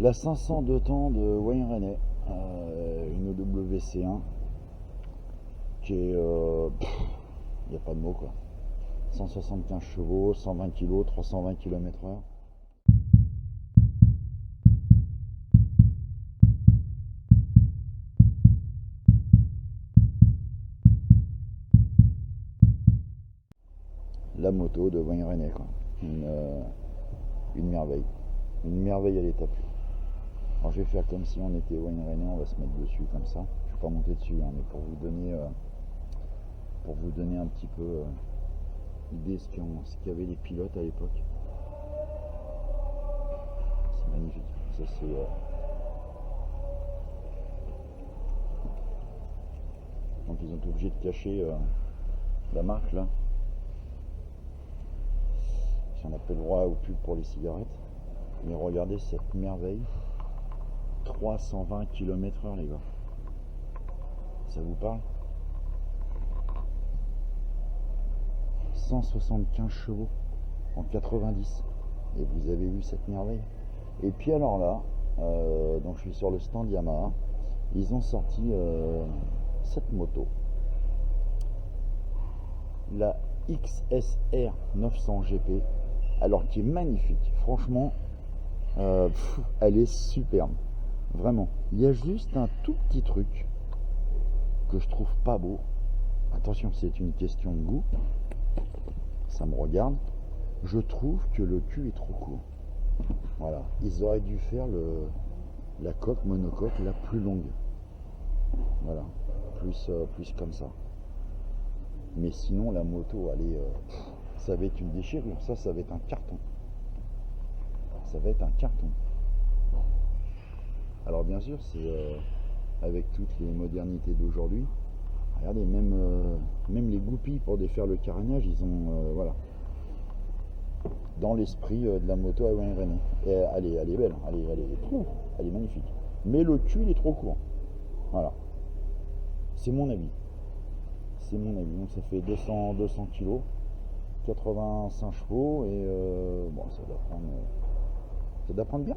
La 500 de temps de Wayne Rainey, une WC1 qui est. Il n'y a pas de mots quoi. 175 chevaux, 120 kg, 320 km/h. La moto de Wayne Rainey quoi. Une merveille. Une merveille à l'état pur. Alors je vais faire comme si on était Wayne Rainey, on va se mettre dessus comme ça. Je ne vais pas monter dessus, hein, mais pour vous donner un petit peu l'idée ce qu'avaient les pilotes à l'époque. C'est magnifique. Ça c'est donc ils ont été obligés de cacher la marque là. Si on n'a pas le droit aux pubs pour les cigarettes. Mais regardez cette merveille. 320 km/h les gars. Ça vous parle? 175 chevaux en 90. Et vous avez vu cette merveille. Et puis alors là, donc je suis sur le stand Yamaha. Ils ont sorti cette moto. La XSR 900 GP. Alors qui est magnifique. Franchement, elle est superbe. Vraiment. Il y a juste un tout petit truc que je trouve pas beau. Attention, c'est une question de goût. Ça me regarde. Je trouve que le cul est trop court. Voilà. Ils auraient dû faire la coque monocoque la plus longue. Voilà. Plus comme ça. Mais sinon, la moto, elle est, ça va être une déchirure. Ça va être un carton. Ça va être un carton. Alors bien sûr, c'est avec toutes les modernités d'aujourd'hui. Regardez, même les goupilles pour défaire le carénage, ils ont voilà. Dans l'esprit de la moto à Wayne Rainey. Et elle est belle, elle est magnifique. Mais le cul il est trop court. Voilà. C'est mon avis. C'est mon avis. Donc ça fait 200 kg, 85 chevaux et bon ça doit prendre bien.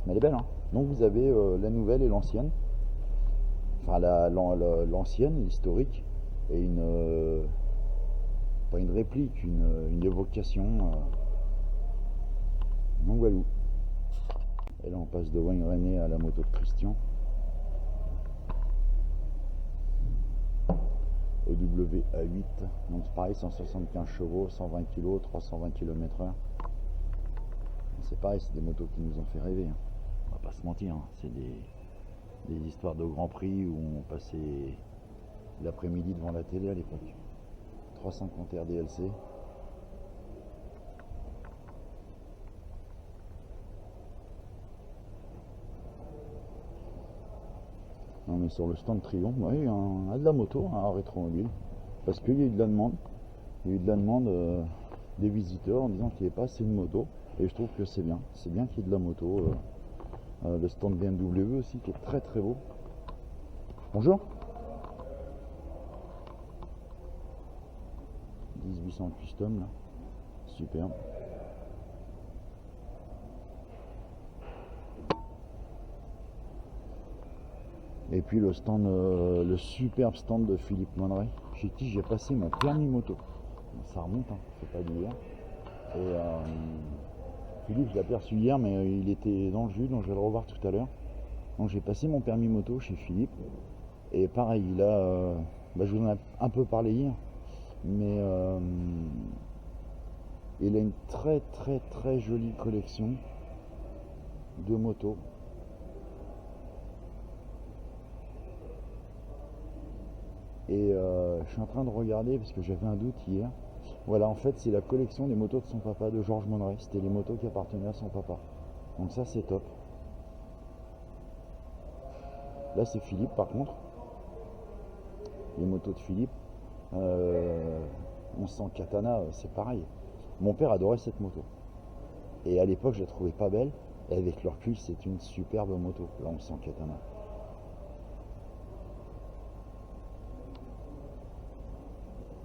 Mais elle est belle hein. Donc vous avez la nouvelle et l'ancienne. Enfin l'ancienne, l'historique, et pas une réplique, une évocation. Donc voilà. Et là on passe de Wayne Rainey à la moto de Christian. EWA8, donc c'est pareil, 175 chevaux, 120 kg, 320 km/h. C'est pareil, c'est des motos qui nous ont fait rêver. Hein. On va pas se mentir, hein. C'est des histoires de Grand Prix où on passait l'après-midi devant la télé à l'époque. 350 RDLC. On est sur le stand Triomphe, oui, il y a de la moto, un rétromobile. Parce qu'il y a eu de la demande. Il y a eu de la demande des visiteurs en disant qu'il n'y avait pas assez de motos. Et je trouve que c'est bien. C'est bien qu'il y ait de la moto. Le stand BMW aussi qui est très très beau. Bonjour. 1800 custom là. Super. Et puis le stand, le superbe stand de Philippe Mondret, chez qui j'ai passé mon permis moto. Ça remonte, hein, c'est pas d'hier. Et Philippe, je l'ai aperçu hier, mais il était dans le jus, donc je vais le revoir tout à l'heure. Donc j'ai passé mon permis moto chez Philippe. Et pareil, il a, je vous en ai un peu parlé hier, mais il a une très très très jolie collection de motos. Et je suis en train de regarder parce que j'avais un doute hier. Voilà, en fait, c'est la collection des motos de son papa, de Georges Mondret. C'était les motos qui appartenaient à son papa. Donc ça, c'est top. Là, c'est Philippe, par contre. Les motos de Philippe. 1100 Katana, c'est pareil. Mon père adorait cette moto. Et à l'époque, je la trouvais pas belle. Et avec le recul, c'est une superbe moto, la 1100 Katana.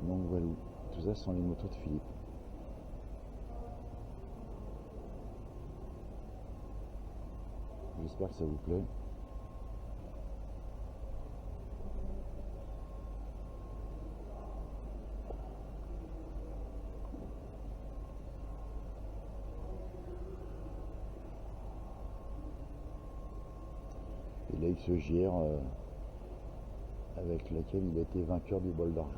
Donc voilà. Tout ça, ce sont les motos de Philippe. J'espère que ça vous plaît. Et la XJR avec laquelle il a été vainqueur du bol d'argent.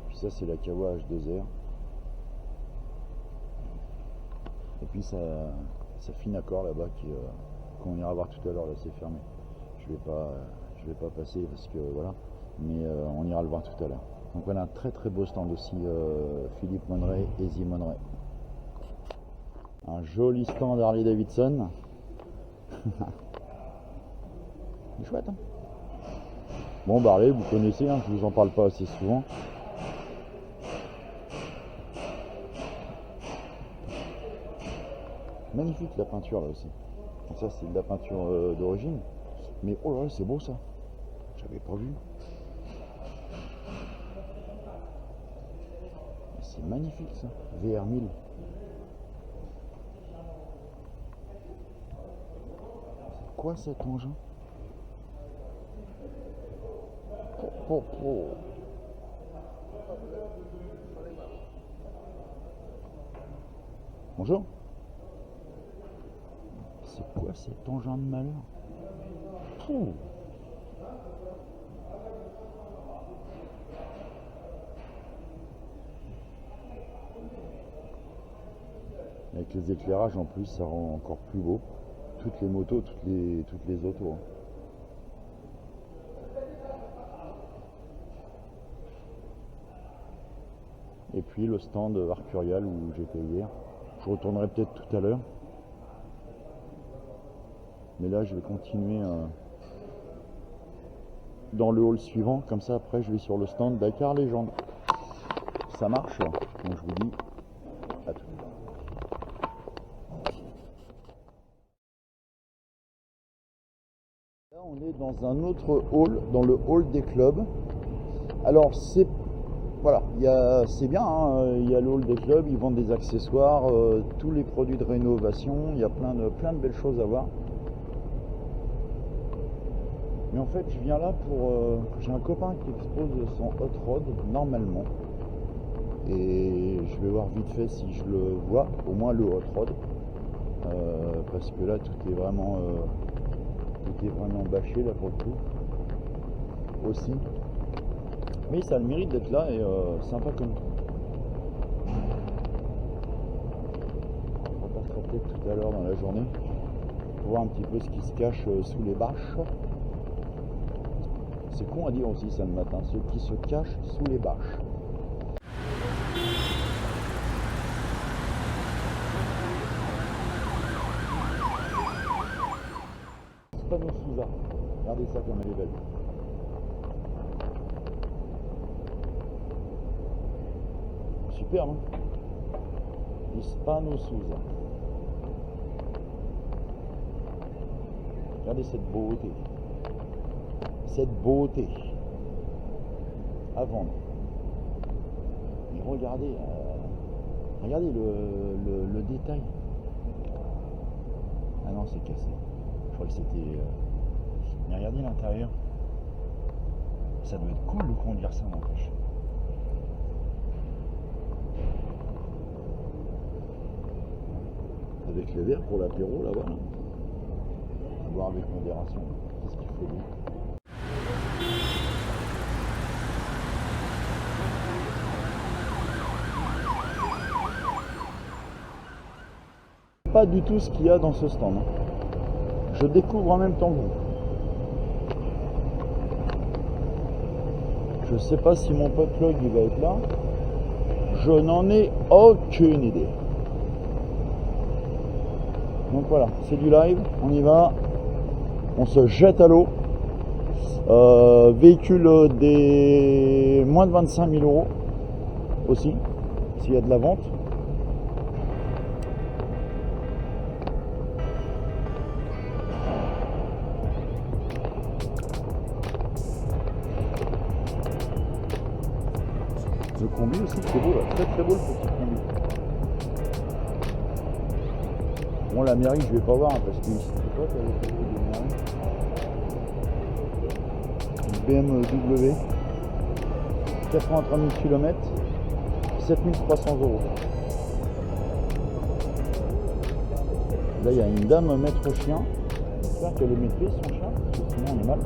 Puis ça c'est la Kawa H2R. Et puis ça fine accord là-bas qu'on ira voir tout à l'heure, là c'est fermé. Je vais pas passer parce que voilà, mais on ira le voir tout à l'heure. Donc voilà un très très beau stand aussi, Philippe Monneray, Easy Monneray. Un joli stand Harley Davidson. C'est chouette hein. Bon bah Harley, vous connaissez, hein, je vous en parle pas assez souvent. Magnifique la peinture là aussi. Donc ça c'est de la peinture d'origine. Mais oh là là c'est beau ça. J'avais pas vu. C'est magnifique ça. VR1000. C'est quoi cet engin? Bonjour. C'est quoi cet engin de malheur? Avec les éclairages en plus, ça rend encore plus beau. Toutes les motos, toutes les autos. Hein. Et puis le stand Arcurial où j'étais hier. Je retournerai peut-être tout à l'heure. Mais là, je vais continuer dans le hall suivant. Comme ça, après, je vais sur le stand Dakar Légende. Ça marche. Donc, je vous dis à tout à l'heure. Là, on est dans un autre hall, dans le hall des clubs. Alors, c'est voilà, c'est bien, hein, il y a le hall des clubs, ils vendent des accessoires, tous les produits de rénovation, il y a plein de belles choses à voir. Mais en fait, je viens là pour... j'ai un copain qui expose son hot rod, normalement. Et je vais voir vite fait si je le vois, au moins le hot rod. Parce que là, tout est vraiment bâché, là, pour le coup. Aussi. Mais ça a le mérite d'être là et sympa comme tout. On repassera peut-être tout à l'heure dans la journée pour voir un petit peu ce qui se cache sous les bâches. C'est con à dire aussi ça le matin, ceux qui se cachent sous les bâches. Hispano Souza, regardez ça comme elle est belle. Superbe, hein? Hispano Souza. Regardez cette beauté. Cette beauté à vendre. Et regardez, regardez le détail. Ah non, c'est cassé. Je crois que c'était... Mais regardez l'intérieur. Ça doit être cool de conduire ça, n'empêche. Avec les verres pour l'apéro là-bas. Là. À boire avec modération. Qu'est-ce qu'il faut dire? Pas du tout ce qu'il y a dans ce stand. Je découvre en même temps que vous. Je sais pas si mon pote Log il va être là. Je n'en ai aucune idée. Donc voilà, c'est du live, on y va. On se jette à l'eau. Véhicule des moins de 25 000 € aussi, s'il y a de la vente. Le combi aussi, c'est beau, là. Très très beau le petit combi. Bon, la mairie, je vais pas voir parce que c'est quoi t'as les photos de mairie. Une BMW, 83 000 km, 7300 €. Là, il y a une dame maître chien. J'espère qu'elle est maîtrise son chien, parce que sinon on est mal.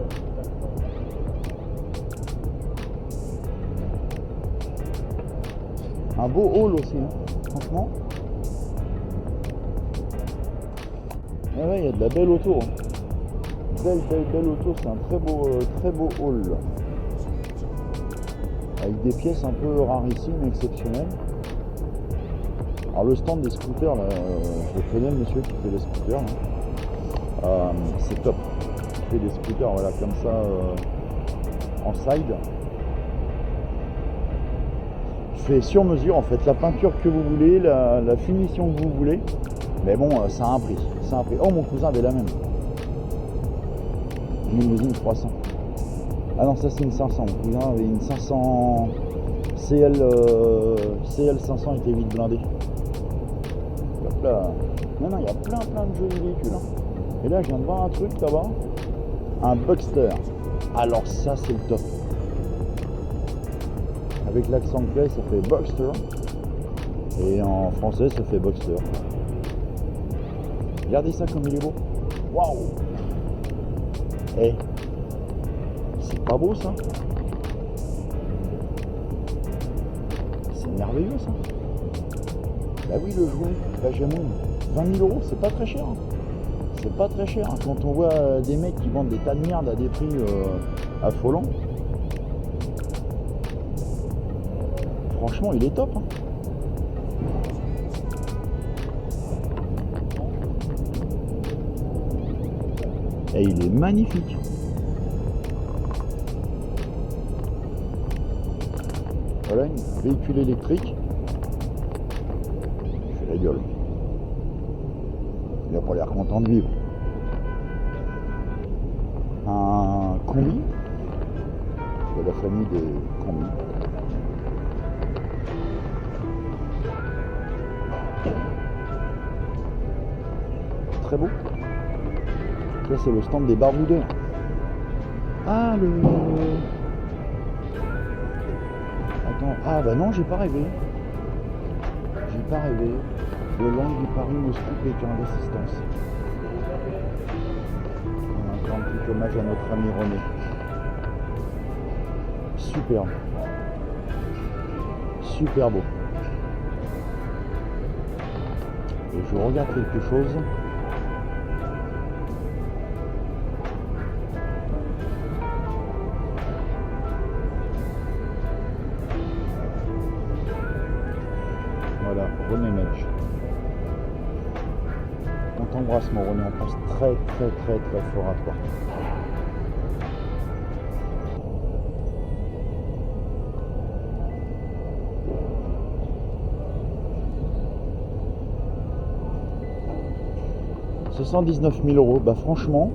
Un beau hall aussi, hein, franchement. Ah ouais, il y a de la belle auto. Hein. Belle auto, c'est un très beau hall. Avec des pièces un peu rarissimes, exceptionnelles. Alors le stand des scooters, là, je connais le monsieur qui fait les scooters. C'est top. Il fait des scooters, voilà, comme ça, en side. Fait sur mesure en fait, la peinture que vous voulez, la finition que vous voulez, mais bon, ça a un prix, Oh, mon cousin avait la même limousine 300. Ah non, ça c'est une 500. Mon cousin avait une 500 CL 500, était vite blindé. Hop là. Non, il y a plein de jolis véhicules, hein. Et là je viens de voir un truc là-bas, un Boxster. Alors ça c'est le top. Avec l'accent anglais, ça fait Boxster. Et en français, ça fait Boxster. Regardez ça comme il est beau. Waouh! Eh, c'est pas beau ça? C'est merveilleux ça. Bah oui, le jouet, Benjamin, 20 000 €, c'est pas très cher. Hein. C'est pas très cher. Hein. Quand on voit des mecs qui vendent des tas de merde à des prix affolants. Franchement, il est top. Hein. Et il est magnifique. Voilà, un véhicule électrique. Je fais la gueule. Il a pas l'air content de vivre. Un combi. De la famille des combis. Très beau. Là c'est le stand des barboudeurs. Ah le... Attends, ah bah non, j'ai pas rêvé. Le Land du Paris-Moscou Pékin d'assistance. Encore un petit hommage à notre ami René. Superbe. Super beau. Et je regarde quelque chose. Voilà, René Medge. On t'embrasse mon René, on pense très fort à toi. « 79 000 €, bah franchement,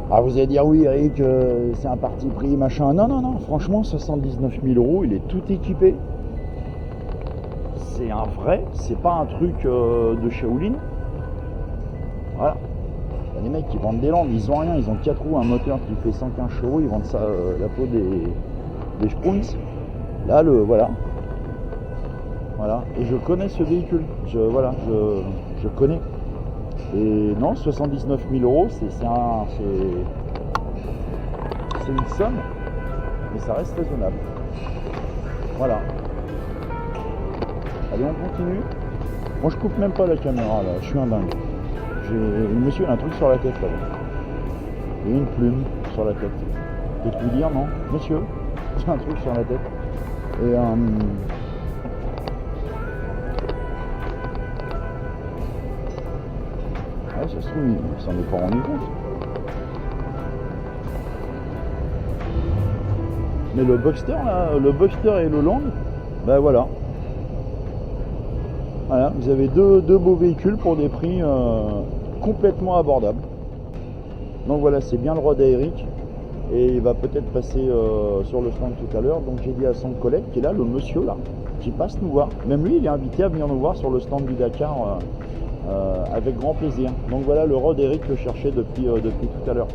ah vous allez dire oui Eric, c'est un parti pris, machin, non, franchement 79 000 €, il est tout équipé. C'est un vrai, c'est pas un truc de Shaolin. Voilà. Il y a des mecs qui vendent des Landes, ils ont rien, ils ont 4 roues, un moteur qui fait 115 chevaux, ils vendent ça la peau des Sprungs. Là, voilà. Voilà. Et je connais ce véhicule. Je connais. Et non, 79 000 €, c'est une somme, mais ça reste raisonnable. Voilà. Allez, on continue. Moi, je coupe même pas la caméra, là. Je suis un dingue. Le monsieur a un truc sur la tête, là. Il y a une plume sur la tête. Peut-être lui dire, non, monsieur, j'ai un truc sur la tête. Et ouais, ça se trouve, il s'en est pas rendu compte. Mais le Boxster, là, le Boxster et le Land, ben voilà. Voilà, vous avez deux beaux véhicules pour des prix complètement abordables. Donc voilà, c'est bien le roi d'Eric. Et il va peut-être passer sur le stand tout à l'heure. Donc j'ai dit à son collègue qui est là, le monsieur là, qui passe nous voir. Même lui, il est invité à venir nous voir sur le stand du Dakar avec grand plaisir. Donc voilà le Rod Eric que je cherchais depuis tout à l'heure.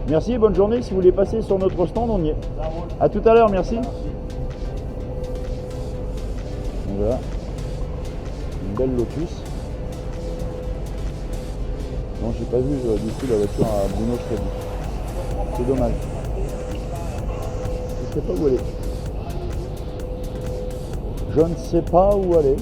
Merci et bonne journée. Si vous voulez passer sur notre stand, on y est. À tout à l'heure, merci. Donc voilà, une belle Lotus. Non, j'ai pas vu du coup la voiture à Bruno Stradi. C'est dommage. Je sais pas où elle est. Je ne sais pas où elle est.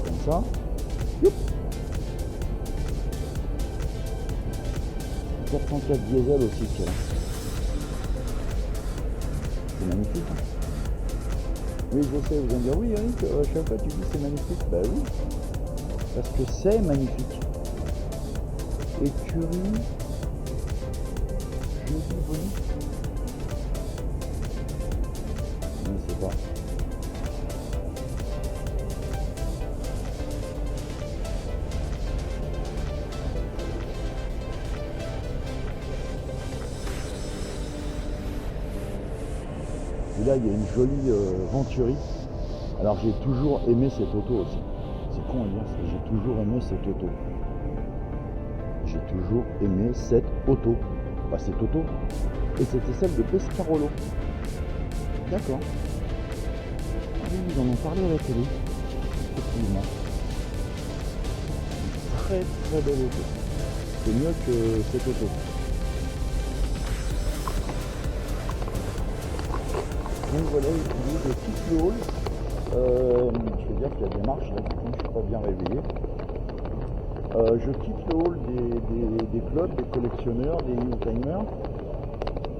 Comme ça. Youp. 404 diesel aussi, c'est magnifique. Oui, je sais, vous allez me dire, oui Eric, chaque fois tu dis c'est magnifique. Bah oui, parce que c'est magnifique. Écurie, je dis bonus. Je ne sais pas. Et là, il y a une jolie Venturi. Alors, j'ai toujours aimé cette auto aussi. C'est con à dire ça, j'ai toujours aimé cette auto. J'ai toujours aimé cette auto. Bah, cette auto. Et c'était celle de Pescarolo. D'accord. Ah oui, ils en ont parlé à la télé. Effectivement. Très très belle auto. C'est mieux que cette auto. Donc voilà, je quitte le hall. Je veux dire qu'il y a des marches, là, du coup, je ne suis pas bien réveillé. Je quitte le hall des clubs, des collectionneurs, des new-timers.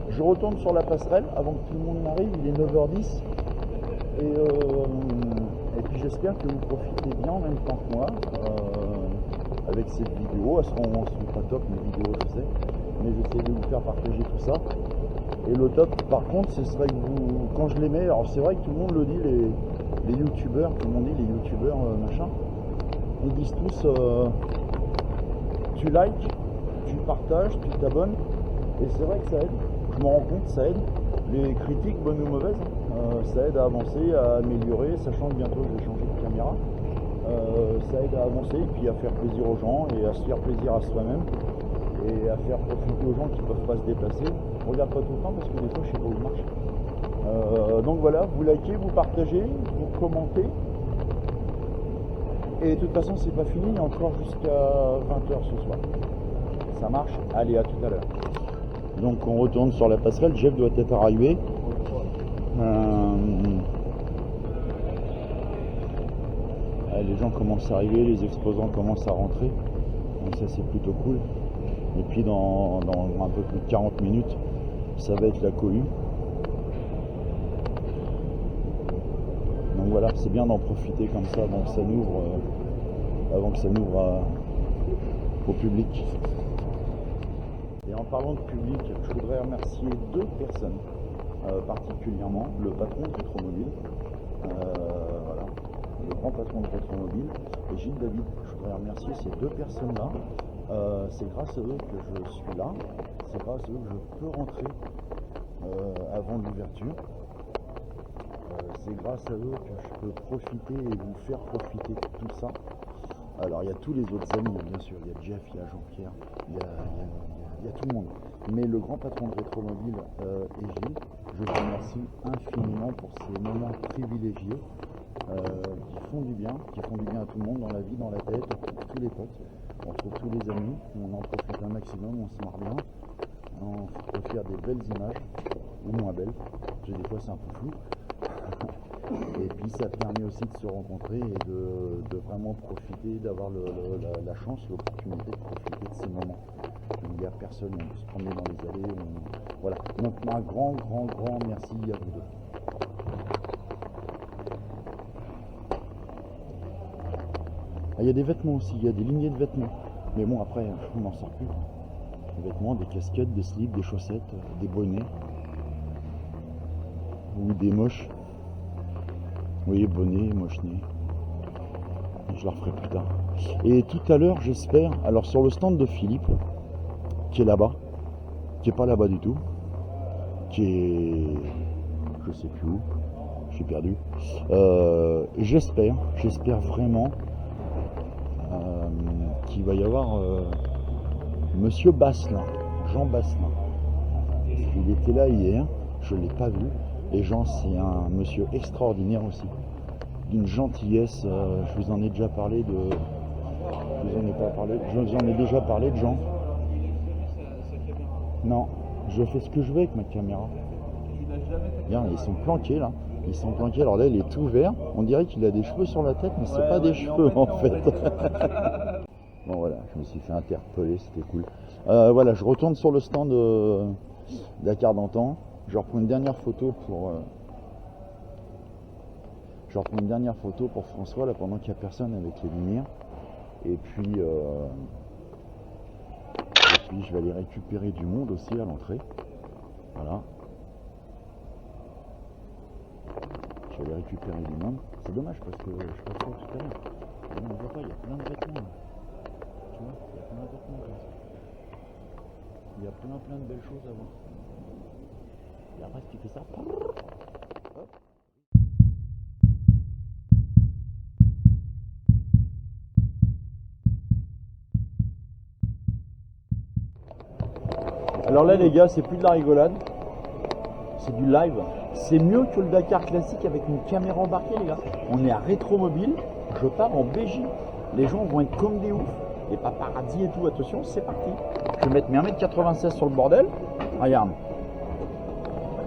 Je retourne sur la passerelle avant que tout le monde n'arrive, il est 9h10. Et puis j'espère que vous profitez bien en même temps que moi avec cette vidéo. Elles seront pas top mes vidéos, je sais, mais j'essaie de vous faire partager tout ça. Et le top, par contre, ce serait que vous, quand je les mets, alors c'est vrai que tout le monde le dit, les youtubeurs, comme on dit, les youtubeurs machin, ils disent tous tu likes, tu partages, tu t'abonnes, et c'est vrai que ça aide, je me rends compte, ça aide. Les critiques, bonnes ou mauvaises, ça aide à avancer, à améliorer, sachant que bientôt je vais changer de caméra. Ça aide à avancer, et puis à faire plaisir aux gens, et à se faire plaisir à soi-même, et à faire profiter aux gens qui ne peuvent pas se déplacer. Je regarde pas tout le temps parce que des fois je sais pas où je marche. Donc voilà, vous likez, vous partagez, vous commentez. Et de toute façon c'est pas fini, il y a encore jusqu'à 20h ce soir. Ça marche? Allez, à tout à l'heure. Donc on retourne sur la passerelle, Jeff doit être arrivé. Les gens commencent à arriver, les exposants commencent à rentrer. Donc ça c'est plutôt cool. Et puis dans un peu plus de 40 minutes, ça va être la cohue. Donc voilà, c'est bien d'en profiter comme ça avant que ça n'ouvre au public. Et en parlant de public, je voudrais remercier deux personnes particulièrement. Le patron de Rétromobile, voilà, le grand patron de Rétromobile, et Gilles David. Je voudrais remercier ces deux personnes-là. C'est grâce à eux que je suis là, c'est grâce à eux que je peux rentrer avant l'ouverture. C'est grâce à eux que je peux profiter et vous faire profiter de tout ça. Alors il y a tous les autres amis, bien sûr, il y a Jeff, il y a Jean-Pierre, il y a tout le monde. Mais le grand patron de Rétromobile et Gilles, je vous remercie infiniment pour ces moments privilégiés qui font du bien à tout le monde dans la vie, dans la tête, pour tous les potes. On retrouve tous les amis, on en profite un maximum, on se marre bien, on peut faire des belles images, ou moins belles, parce que des fois c'est un peu flou. Et puis ça permet aussi de se rencontrer et de vraiment profiter, d'avoir la chance, l'opportunité de profiter de ces moments. Il n'y a personne, on peut se promener dans les allées, voilà. Donc un grand merci à vous deux. Il y a des vêtements aussi, il y a des lignées de vêtements. Mais bon, après, on n'en sort plus. Des vêtements, des casquettes, des slips, des chaussettes, des bonnets. Ou des moches. Vous voyez, bonnet, moche-nez. Je la referai plus tard. Et tout à l'heure, j'espère, alors sur le stand de Philippe, qui est là-bas, qui est pas là-bas du tout, qui est, je sais plus où, je suis perdu. J'espère vraiment qu'il va y avoir Monsieur Basselin, Jean Basselin. Il était là hier, je ne l'ai pas vu. Et Jean, c'est un monsieur extraordinaire aussi, d'une gentillesse. Je vous en ai déjà parlé de. Je vous en ai déjà parlé de Jean. Non, je fais ce que je veux avec ma caméra. Regarde, ils sont planqués là. Ils sont planqués. Alors là, il est tout vert. On dirait qu'il a des cheveux sur la tête, mais c'est pas des cheveux en fait. Bon voilà, je me suis fait interpeller, c'était cool. Voilà, je retourne sur le stand Dakar d'antan. Je reprends une dernière photo pour. François là pendant qu'il n'y a personne avec les lumières. Et puis je vais aller récupérer du monde aussi à l'entrée. Voilà. Je vais aller récupérer du monde. C'est dommage parce que je passe pas tout à l'heure. On ne voit pas, il y a plein de vêtements là. Tu vois, il y a plein de vêtements comme ça. Il y a plein de belles choses à voir. Et après, si tu fais ça, hop. Alors là les gars, c'est plus de la rigolade, c'est du live. C'est mieux que le Dakar classique avec une caméra embarquée les gars. On est à Rétromobile, je pars en Belgique. Les gens vont être comme des oufs, les paparazzi et tout, attention, c'est parti. Je vais mettre mes 1m96 sur le bordel, regarde.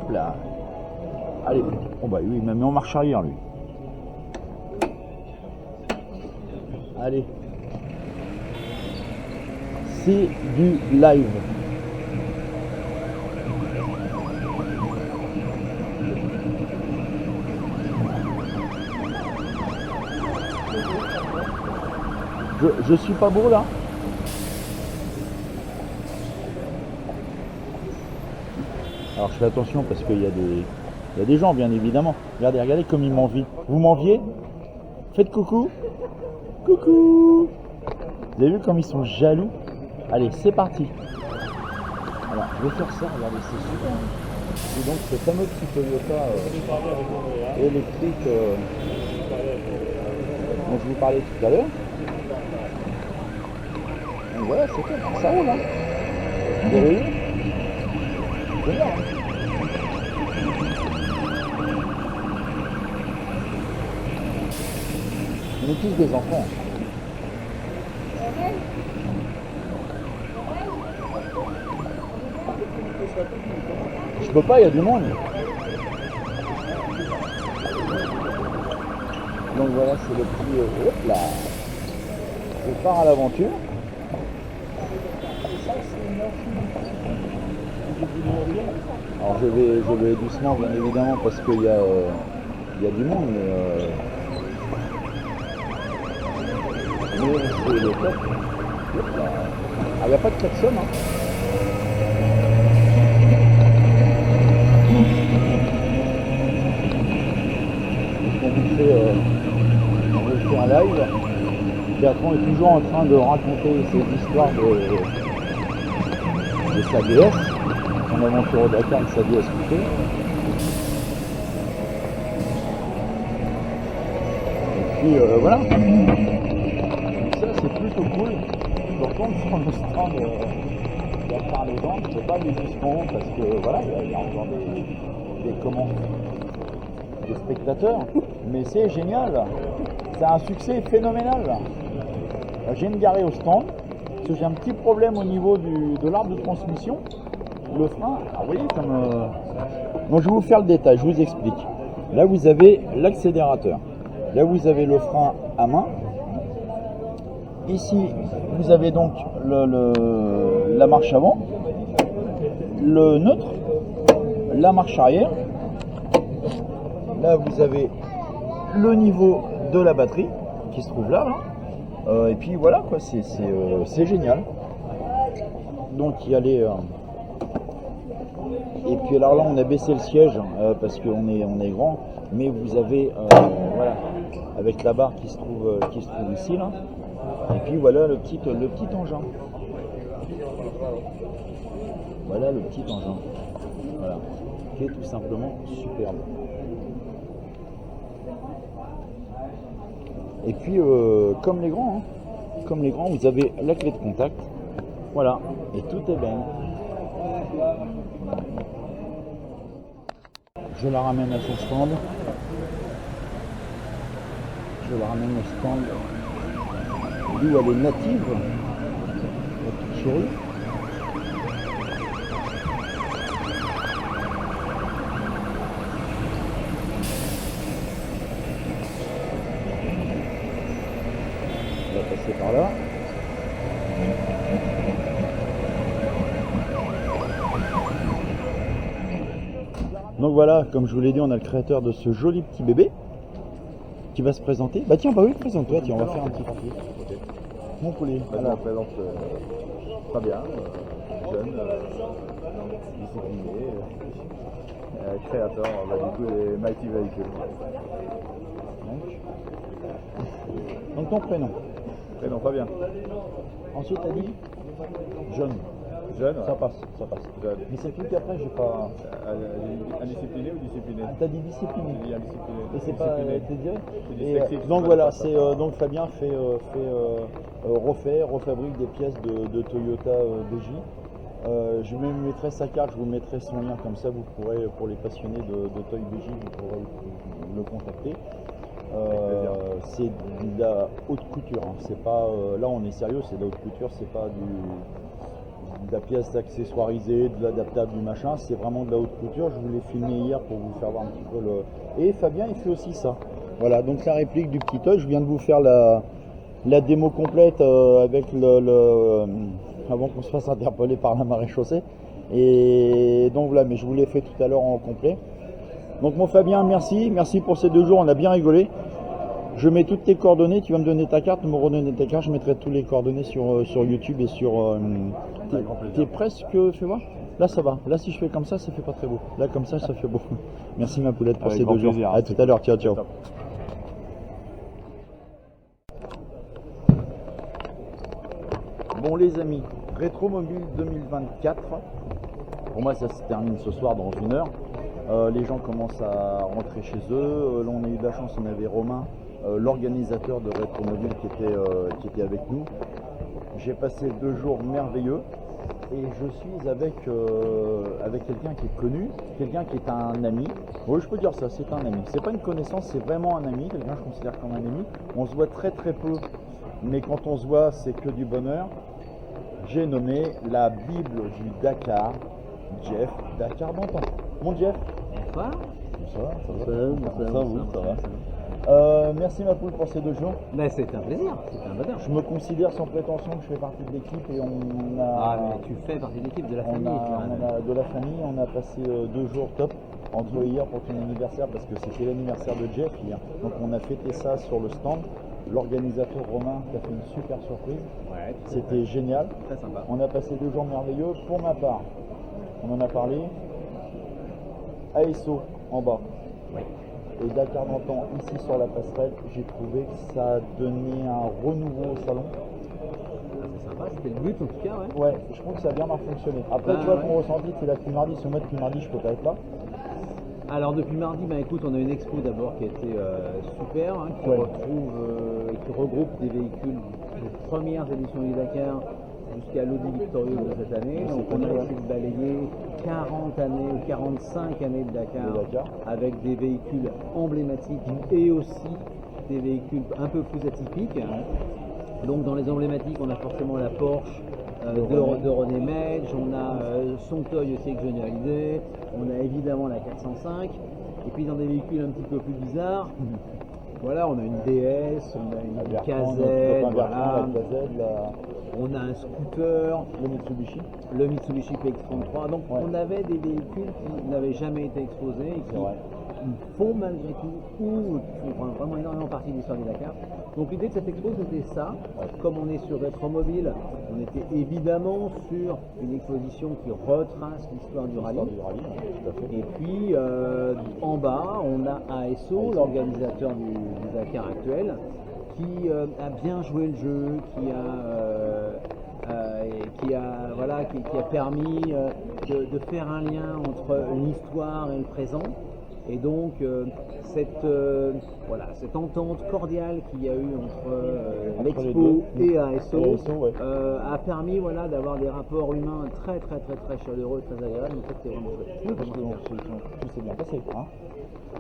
Hop là. Allez, oh bah oui, il m'a mis en marche arrière lui. Allez. C'est du live. Je suis pas beau là. Alors je fais attention parce qu'il y a des gens bien évidemment. Regardez comme ils m'envient. Vous m'enviez? Faites coucou. Coucou. Vous avez vu comme ils sont jaloux? Allez, c'est parti. Alors je vais faire ça, regardez, c'est super. Et donc ce fameux petit Toyota électrique dont je vous parlais tout à l'heure. Donc voilà, c'est tout, ça roule hein. Vous avez vu? Génial hein. On est tous des enfants. Je peux pas, il y a du monde. Donc voilà, c'est le petit... hop là. Je pars à l'aventure. Alors je vais doucement bien évidemment parce qu'il y a du monde, mais c'est le top. Ah, il n'y a pas de klaxon hein. On vous fait un live. Bertrand est toujours en train de raconter ses histoires de sa DS, son aventure au Dakar de sa DS coupée. Et puis voilà. Donc ça c'est plutôt cool. Je retourne sur le stand Dakar les gens. Je ne sais pas aller jusqu'en haut parce que voilà, il y a encore des spectateurs. Mais c'est génial. C'est un succès phénoménal. Je viens de garer au stand. Parce que j'ai un petit problème au niveau de l'arbre de transmission. Le frein, alors vous voyez comme... Donc je vais vous faire le détail, je vous explique. Là vous avez l'accélérateur. Là vous avez le frein à main. Ici vous avez donc la marche avant, le neutre, la marche arrière. Là vous avez le niveau de la batterie qui se trouve là. Et puis voilà quoi, c'est génial. Donc il y a les... Et puis alors là on a baissé le siège parce qu'on est grand, mais vous avez voilà, avec la barre qui se trouve ici là. Et puis voilà le petit engin. Voilà le petit engin. Voilà. Qui est tout simplement superbe. Et puis comme les grands, vous avez la clé de contact. Voilà. Et tout est bien. Je la ramène à son stand. Je la ramène au stand d'où elle est native, la petite chérie. On va passer par là. Donc voilà, comme je vous l'ai dit, on a le créateur de ce joli petit bébé qui va se présenter. Bah tiens, bah oui, présente-toi, tiens, on va faire un petit parti. Okay. Mon poulet. Bah, je me présente Fabien, jeune, discipliné, créateur du coup des Mighty Véhicules. Donc ton prénom. Prénom Fabien. Ensuite, t'as dit jeune. Jeune. Ça passe. Jeune. Mais c'est tout qu'après, j'ai pas. Indiscipliné ou discipliné? T'as dit discipliné. Oui, indiscipliné. Et c'est pas t'es direct. Et donc voilà, c'est donc Fabien refabrique des pièces de Toyota BJ. Je mettrai sa carte, je vous mettrai son lien, comme ça vous pourrez, pour les passionnés de Toy BJ, vous pourrez le contacter. C'est de la haute couture, hein. C'est pas là on est sérieux, c'est de la haute couture, c'est pas de la pièce accessoirisée, de l'adaptable, du machin, c'est vraiment de la haute couture. Je vous l'ai filmé hier pour vous faire voir un petit peu le. Et Fabien il fait aussi ça. Voilà, donc la réplique du petit toy, je viens de vous faire la démo complète avec avant qu'on se fasse interpeller par la maréchaussée. Et donc voilà, mais je vous l'ai fait tout à l'heure en complet. Donc mon Fabien, merci pour ces 2 jours, on a bien rigolé. Je mets toutes tes coordonnées, tu vas me donner ta carte, me redonner ta carte, je mettrai toutes les coordonnées sur YouTube et sur... T'es presque... Fais voir. Là ça va, là si je fais comme ça fait pas très beau. Là comme ça fait beau. Merci ma poulette pour ces 2 jours. Plaisir, à tout à l'heure, ciao. Bon les amis, Rétromobile 2024. Pour moi ça se termine ce soir dans 1 heure. Les gens commencent à rentrer chez eux. Là on a eu de la chance, on avait Romain, l'organisateur de Rétromobile qui était avec nous. J'ai passé 2 jours merveilleux et je suis avec quelqu'un qui est connu, quelqu'un qui est un ami. Oui, je peux dire ça, c'est un ami. C'est pas une connaissance, c'est vraiment un ami, quelqu'un que je considère comme un ami. On se voit très peu, mais quand on se voit, c'est que du bonheur. J'ai nommé la Bible du Dakar, Jeff Dakar d'antan. Mon Jeff. Bonsoir. Ça va. Merci ma poule pour ces 2 jours. Ben, c'est un plaisir, c'est un bonheur. Je me considère sans prétention que je fais partie de l'équipe et on a. Ah mais tu fais partie de l'équipe, de la famille. De la famille, on a passé 2 jours top. Entre hier pour ton anniversaire parce que c'était l'anniversaire de Jeff hier. Donc on a fêté ça sur le stand. L'organisateur Romain qui a fait une super surprise. Ouais, c'était génial. Très sympa. On a passé 2 jours merveilleux. Pour ma part, on en a parlé. ASO en bas. Ouais. Et Dakar d'antan ici sur la passerelle, j'ai trouvé que ça a donné un renouveau au salon. C'est sympa, c'était le but en tout cas, ouais. Ouais, je trouve que ça a bien fonctionné. Après, tu vois, ton ressenti, c'est là depuis mardi. Si moi depuis mardi, je peux pas être là. Alors depuis mardi, écoute, on a une expo d'abord qui a été super, hein, qui regroupe des véhicules des premières éditions du Dakar jusqu'à l'Audi Victorieux de cette année. Donc on a essayé de balayer 40 années ou 45 années de Dakar avec des véhicules emblématiques et aussi des véhicules un peu plus atypiques. Donc dans les emblématiques, on a forcément la Porsche de René Medge, on a son Toy aussi avec Johnny Hallyday, on a évidemment la 405, et puis dans des véhicules un petit peu plus bizarres, voilà, on a une DS, on a une KZ, voilà, on a un scooter, le Mitsubishi PX33, donc on avait des véhicules qui n'avaient jamais été exposés et font malgré tout, ou qui font vraiment énormément partie de l'histoire du Dakar. Donc l'idée de cette expo, c'était ça. Comme on est sur Rétromobile, on était évidemment sur une exposition qui retrace l'histoire du rallye. Tout à fait. Et puis en bas, on a ASO, l'organisateur du Dakar actuel, qui a bien joué le jeu, qui a permis de faire un lien entre l'histoire et le présent. Et donc cette entente cordiale qu'il y a eu entre l'Expo et ASO a permis d'avoir des rapports humains très très très très chaleureux, très agréables. Donc ça, c'était vraiment chouette. Tout s'est bien passé, hein.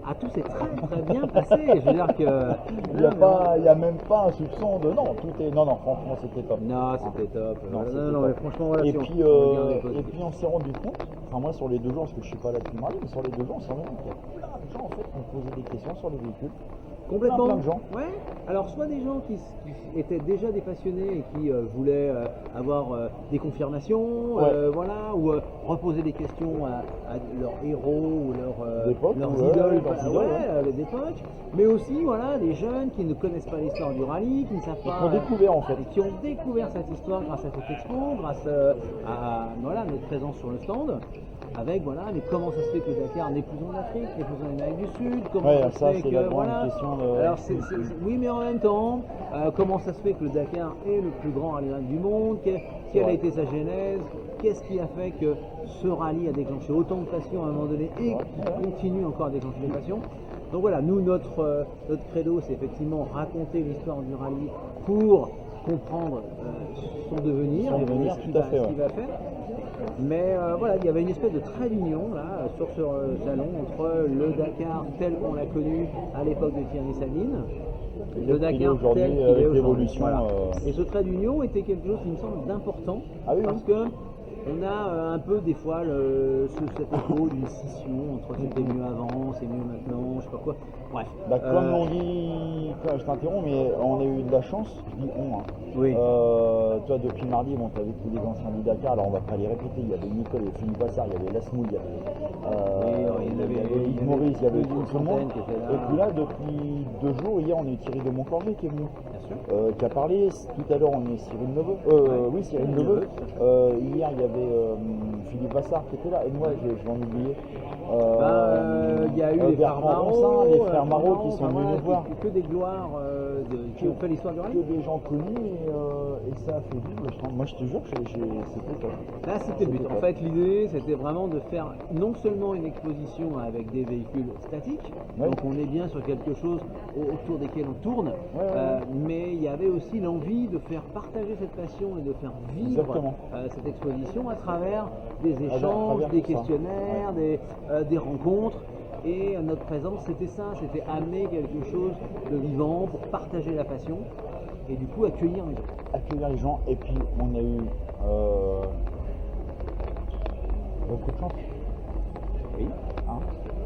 Ah, tout s'est très très bien passé. Je veux dire que Il n'y a même pas un soupçon de non, non, franchement c'était top. non, c'était top. Non, Non, mais franchement, voilà. Et si puis, on regarde les photos. et puis on s'est rendu compte, enfin moi sur les 2 jours, parce que je suis pas là depuis mardi, mais sur les 2 jours on s'est rendu compte qu'il y a plein de gens en fait qui ont posé des questions sur les véhicules. Complètement. Plein de gens. Ouais. Alors soit des gens qui étaient déjà des passionnés et qui voulaient avoir des confirmations, ou reposer des questions à leurs héros ou leurs idoles, d'époque. Mais aussi des jeunes qui ne connaissent pas l'histoire du rallye, qui ne savent pas. Qui ont découvert en fait. Et qui ont découvert cette histoire grâce à cette expo, grâce à notre présence sur le stand. Avec mais comment ça se fait que le Dakar n'est plus en Afrique, n'est plus en Amérique du Sud, comment ça se fait que question de... Alors oui, mais en même temps, comment ça se fait que le Dakar est le plus grand rallye du monde, quelle a été sa genèse, qu'est-ce qui a fait que ce rallye a déclenché autant de passion à un moment donné et continue encore à déclencher des passions. Donc voilà, nous notre credo, c'est effectivement raconter l'histoire du rallye pour comprendre son devenir, ce qu'il va faire. Mais il y avait une espèce de trait d'union là sur ce salon entre le Dakar tel qu'on l'a connu à l'époque de Thierry Sabine, le Dakar tel qu'il est aujourd'hui. Et ce trait d'union était quelque chose qui me semble d'important parce que on a un peu des fois cet écho d'une scission entre c'était mieux avant, c'est mieux maintenant, je sais pas quoi. Bref. Comme on dit, je t'interromps, mais on a eu de la chance, je dis on. Oui. Toi, depuis mardi, tu as vu tous les anciens du Dakar, alors on va pas les répéter. Il y avait Nicole, il y avait Philippe Bassard, il y avait Lasmoul, il y avait Yves Maurice, il y avait tout le monde. Et puis là, depuis 2 jours, hier, on a eu Thierry de Montcornet qui est venu, qui a parlé. Tout à l'heure, on a eu Cyril Neveu. Cyril Neveu. Hier, il y avait Philippe Bassard qui était là, et moi, je vais en oublier. Il y a eu les frères Marot qui sont venus nous voir. Que des gloires qui ont fait l'histoire du rallye. Que des gens connus et ça a fait vivre. Moi je te jure que c'était top. Là c'était le but. En fait l'idée c'était vraiment de faire non seulement une exposition avec des véhicules statiques, donc on est bien sur quelque chose autour desquels on tourne, mais il y avait aussi l'envie de faire partager cette passion et de faire vivre cette exposition à travers des échanges, des questionnaires, des rencontres. Et notre présence, c'était ça, c'était amener quelque chose de vivant pour partager la passion et du coup accueillir les gens. Accueillir les gens, et puis on a eu beaucoup de chance. Oui.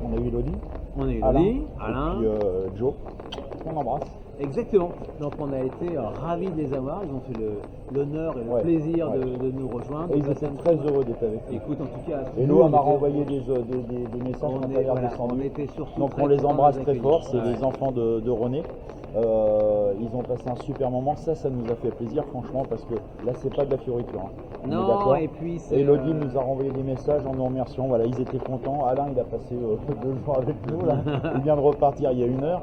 On a eu Elodie. On a eu Elodie, Alain. Et puis Joe, qu'on embrasse. Exactement. Donc on a été ravis de les avoir. Ils ont fait l'honneur et le plaisir de nous rejoindre. Et ils étaient très heureux d'être avec nous. Écoute, en tout cas, Hello m'a renvoyé des messages quand on est descendu. Donc on les embrasse très fort. C'est les enfants de René. Ils ont passé un super moment. Ça nous a fait plaisir, franchement, parce que là, c'est pas de la fioriture. Non, et puis c'est. Elodie nous a renvoyé des messages en nous remerciant. Voilà, ils étaient contents. Alain, il a passé 2 jours avec nous. Là. Il vient de repartir il y a 1 heure.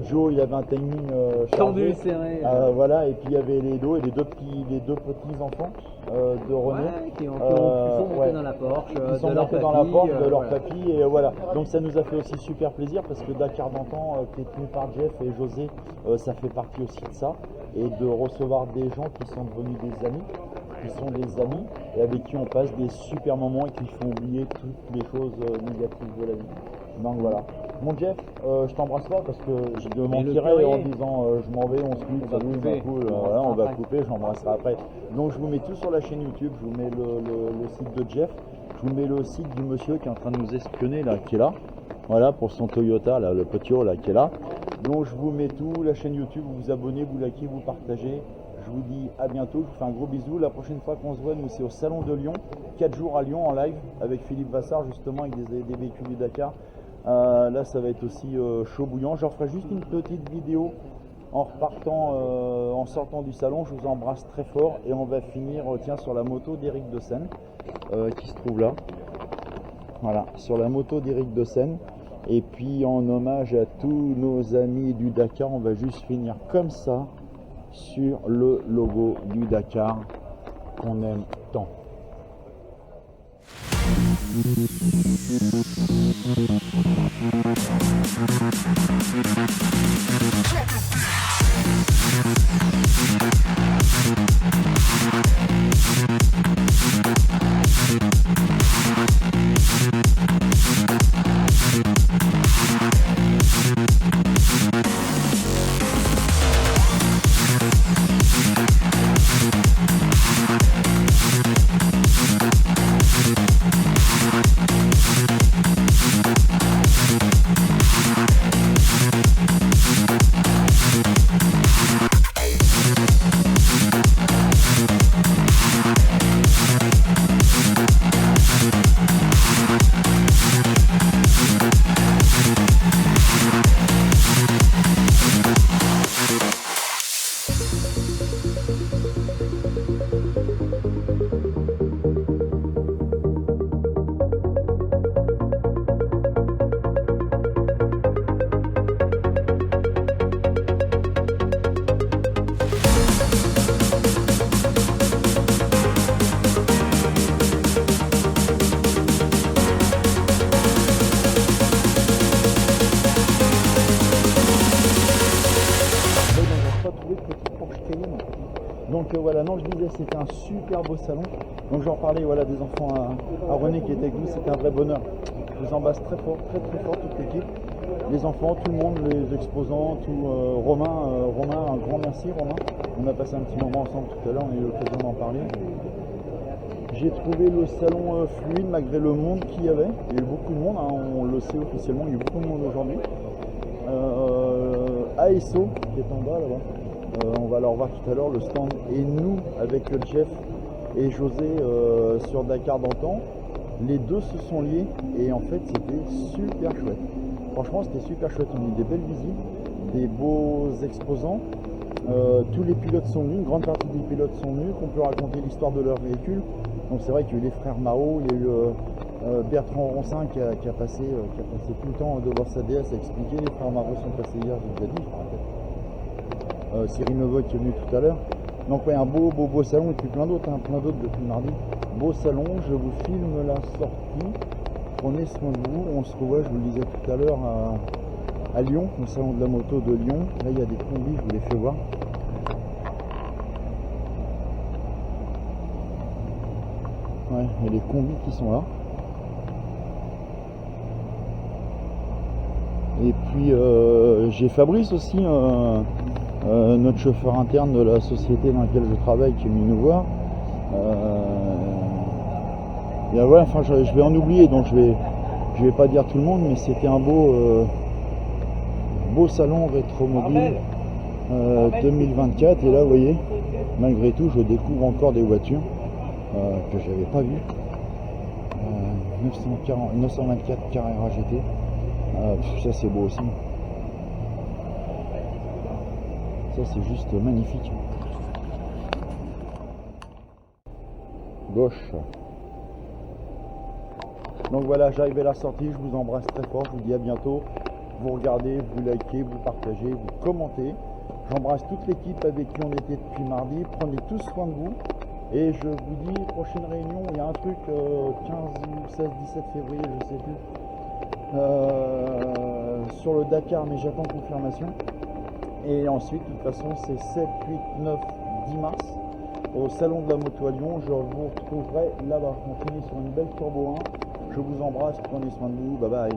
Joe, il avait un timing tendu, serré. Voilà, et puis il y avait les dos et les deux petits enfants de René qui sont montés dans la Porsche, qui sont montés dans la Porsche de leur papy, et voilà. Donc ça nous a fait aussi super plaisir parce que Dakar d'antan, qui est tenu par Jeff et José, ça fait partie aussi de ça, et de recevoir des gens qui sont devenus des amis, et avec qui on passe des super moments et qui font oublier toutes les choses négatives de la vie. Donc voilà. Mon Jeff, je t'embrasse pas parce que je te mentirais en disant je m'en vais, on se quitte, salut, on va couper, j'embrasserai après. Donc je vous mets tout sur la chaîne YouTube, je vous mets le site de Jeff, je vous mets le site du monsieur qui est en train de nous espionner là, qui est là. Voilà, pour son Toyota, là, le petit haut là qui est là. Donc je vous mets tout, la chaîne YouTube, vous vous abonnez, vous likez, vous partagez. Je vous dis à bientôt, je vous fais un gros bisou. La prochaine fois qu'on se voit, nous c'est au Salon de Lyon, 4 jours à Lyon en live avec Philippe Vassard justement, avec des véhicules du Dakar. Là ça va être aussi chaud bouillant. Je referai juste une petite vidéo en repartant, en sortant du salon. Je vous embrasse très fort et on va finir tiens, sur la moto d'Éric de Seine qui se trouve là. Voilà, sur la moto d'Éric de Seine. Et puis en hommage à tous nos amis du Dakar, on va juste finir comme ça sur le logo du Dakar qu'on aime tant. Donc voilà, non, je disais, c'était un super beau salon. Donc j'en parlais voilà, des enfants à René qui était avec nous, c'était un vrai bonheur. Je vous embrasse très fort, très fort toute l'équipe. Les enfants, tout le monde, les exposants, tout, Romain, un grand merci Romain. On a passé un petit moment ensemble tout à l'heure, on a eu l'occasion d'en parler. J'ai trouvé le salon fluide malgré le monde qu'il y avait. Il y a eu beaucoup de monde, hein, on le sait officiellement, il y a eu beaucoup de monde aujourd'hui. ASO qui est en bas là-bas. On va leur voir tout à l'heure le stand et nous avec Jeff et José sur Dakar d'antan. Les deux se sont liés et en fait c'était super chouette. Franchement c'était super chouette, on a eu des belles visites, des beaux exposants. Tous les pilotes sont venus, une grande partie des pilotes sont venus, qu'on peut raconter l'histoire de leur véhicule. Donc c'est vrai qu'il y a eu les frères Mao, il y a eu Bertrand Roncin qui a passé tout le temps devant sa DS à expliquer. Les frères Mao sont passés hier, j'ai déjà dit, je me rappelle. Cyril Neveu qui est venu tout à l'heure. Donc ouais, un beau salon et puis plein d'autres depuis mardi. Beau salon, je vous filme la sortie. Prenez soin de vous. On se revoit, je vous le disais tout à l'heure, à Lyon, au salon de la moto de Lyon. Là il y a des combis, je vous les fais voir. Ouais, il y a les combis qui sont là. Et puis j'ai Fabrice aussi. Notre chauffeur interne de la société dans laquelle je travaille qui est venu nous voir. Et voilà, enfin, je vais en oublier, donc je vais pas dire tout le monde, mais c'était un beau salon rétromobile 2024. Et là, vous voyez, malgré tout, je découvre encore des voitures que j'avais pas vues. 924 Carrera GT. Ça c'est beau aussi. Ça c'est juste magnifique. Gauche. Donc voilà, j'arrive à la sortie, je vous embrasse très fort, je vous dis à bientôt. Vous regardez, vous likez, vous partagez, vous commentez. J'embrasse toute l'équipe avec qui on était depuis mardi. Prenez tous soin de vous. Et je vous dis, prochaine réunion, il y a un truc 15 ou 16, 17 février, je sais plus. Sur le Dakar, mais j'attends confirmation. Et ensuite, de toute façon, c'est 7, 8, 9, 10 mars au salon de la moto à Lyon. Je vous retrouverai là-bas. On finit sur une belle Turbo 1. Je vous embrasse, prenez soin de vous. Bye bye.